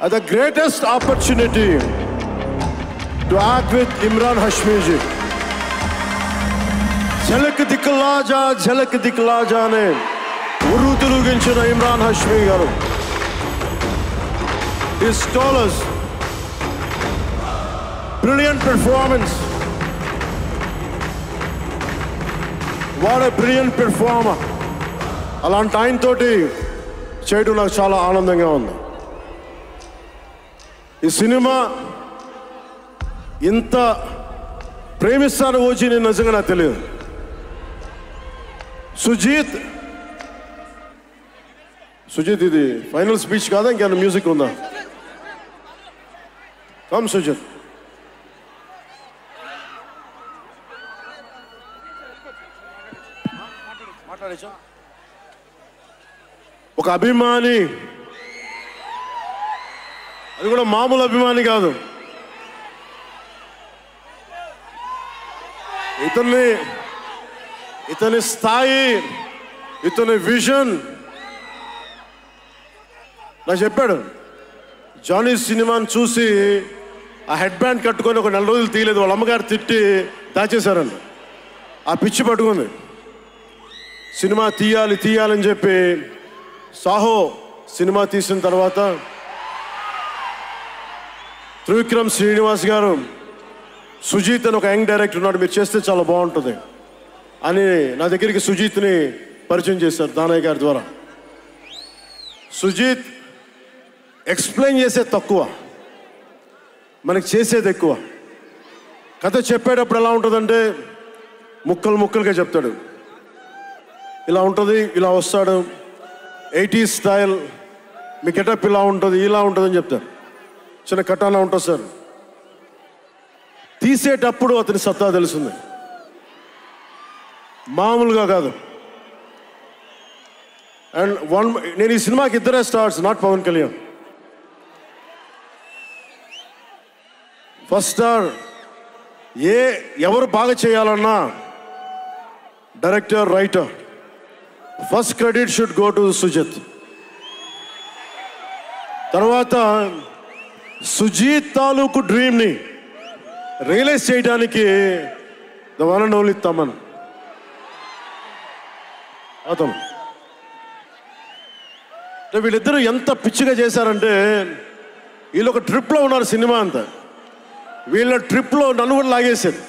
the greatest opportunity to act with Imran Hashmi ji. Jhalak Dikla Ja ne urdu tiluginchina Imran Hashmi garu. His scholars, brilliant performance. What a brilliant performer. అలాంటి ఆయనతోటి చేయడం నాకు చాలా ఆనందంగా ఉంది. ఈ cinema ఇంత ప్రేమిస్తాను వచ్చి నేను నిజంగా నాకు తెలియదు. సుజీత్ ఇది ఫైనల్ స్పీచ్ కాదా, ఇంకేమైనా మ్యూజిక్ ఉందా? కమ్ సుజీత్. మాట్లాడేచ్చా? ఒక అభిమాని, అది కూడా మామూలు అభిమాని కాదు. ఇతని స్థాయి, ఇతని విజన్ నాకు చెప్పాడు. జానీ సినిమాని చూసి ఆ హెడ్ బ్యాండ్ కట్టుకొని ఒక 4 రోజులు తీయలేదు. వాళ్ళ అమ్మగారు తిట్టి దాచేశారండి. ఆ పిచ్చి పట్టుకుంది. సినిమా తీయాలని చెప్పి సాహో సినిమా తీసిన తర్వాత త్రివిక్రమ్ శ్రీనివాస్ గారు, సుజీత్ అని ఒక యంగ్ డైరెక్టర్ ఉన్నాడు, మీరు చేస్తే చాలా బాగుంటుంది అని నా దగ్గరికి సుజీత్ని పరిచయం చేశారు దానయ్య గారి ద్వారా. సుజీత్ ఎక్స్ప్లెయిన్ చేసేది తక్కువ, మనకి చేసేది ఎక్కువ. కథ చెప్పేటప్పుడు ఎలా ఉంటుందంటే ముక్కలుగా చెప్తాడు. ఇలా ఉంటుంది, ఇలా వస్తాడు, 80s స్టైల్, మీ గెటప్ ఇలా ఉంటుంది, ఇలా ఉంటుందని చెప్తారు. చిన్న కటానా ఉంటుంది సార్. తీసేటప్పుడు అతని సత్తా తెలుస్తుంది, మామూలుగా కాదు. అండ్ నేను ఈ సినిమాకి ఇద్దరే stars, not Pawan Kalyan. First star ఎవరు బాగా చేయాలన్నా director, writer, first credit should go to Sujeeth. తర్వాత సుజీత్ తాలూకు డ్రీమ్ని రియలైజ్ చేయడానికి the one and only Thaman. అతను వీళ్ళిద్దరూ ఎంత పిచ్చిగా చేశారంటే, వీళ్ళు ఒక ట్రిప్లో ఉన్నారు సినిమా అంతా. వీళ్ళ ట్రిప్లో నన్ను కూడా లాగేశారు.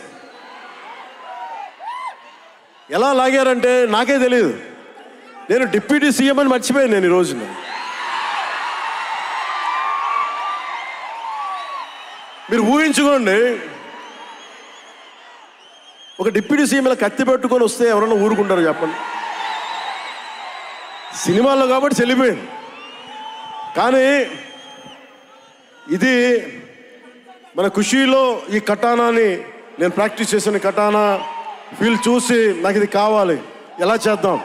ఎలా లాగారంటే నాకే తెలియదు. నేను డిప్యూటీ సీఎం అని మర్చిపోయాను నేను ఈ రోజున. మీరు ఊహించుకోండి, ఒక డిప్యూటీ సీఎం ఇలా కత్తి పెట్టుకొని వస్తే ఎవరన్నా ఊరుకుంటారు చెప్పండి? సినిమాల్లో కాబట్టి చెల్లిపోయింది. కానీ ఇది మన ఖుషీలో ఈ కటానాని నేను ప్రాక్టీస్ చేసిన కటానా ఫీల్ చూసి నాకు ఇది కావాలి, ఎలా చేద్దాం,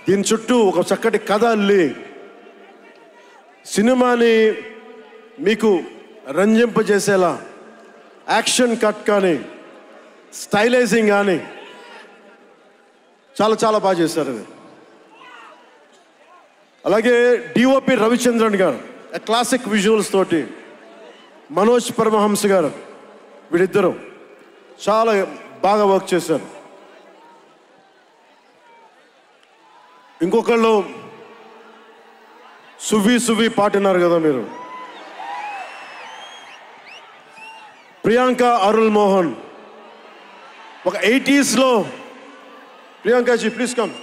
దీని చుట్టూ ఒక చక్కటి కథ అల్లి సినిమాని మీకు రంజింపజేసేలా యాక్షన్ కట్ కానీ స్టైలైజింగ్ కానీ చాలా చాలా బాగా చేశారు అది. అలాగే డిఓపి రవిచంద్రన్ గారు క్లాసిక్ విజువల్స్ తోటి, మనోజ్ పరమహంస గారు, వీళ్ళిద్దరూ చాలా బాగా వర్క్ చేశారు. ఇంకొకళ్ళు సువి పాటినారు కదా మీరు, ప్రియాంక అరుల్ మోహన్. ఒక 80s లో ప్రియాంకాజీ ప్లీజ్ కమ్.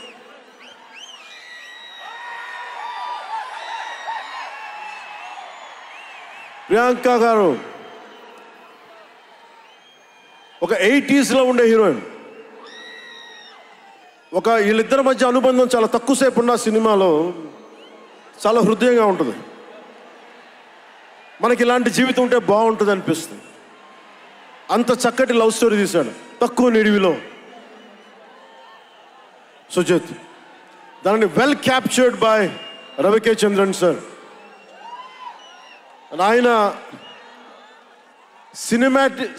ప్రియాంక గారు ఒక 80s లో ఉండే హీరోయిన్. వీళ్ళిద్దరి మధ్య అనుబంధం చాలా తక్కువసేపు ఉన్న సినిమాలో చాలా హృదయంగా ఉంటుంది. మనకి ఇలాంటి జీవితం ఉంటే బాగుంటుంది అనిపిస్తుంది. అంత చక్కటి లవ్ స్టోరీ తీశాడు తక్కువ నిడివిలో సుజిత్. దానిని well captured by రవికే Chandran sir. ఆయన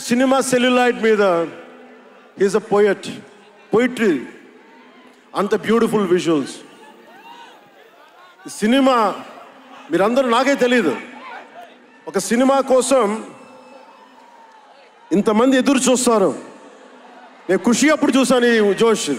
సినిమా సెల్యులాయిడ్ మీద హీస్ అ పోయిట్రీ, అంత బ్యూటిఫుల్ విజువల్స్. సినిమా మీరందరూ నాకే తెలీదు, ఒక సినిమా కోసం ఇంతమంది ఎదురు చూస్తారు. నేను ఖుషి అప్పుడు చూసాను ఈ జోష్.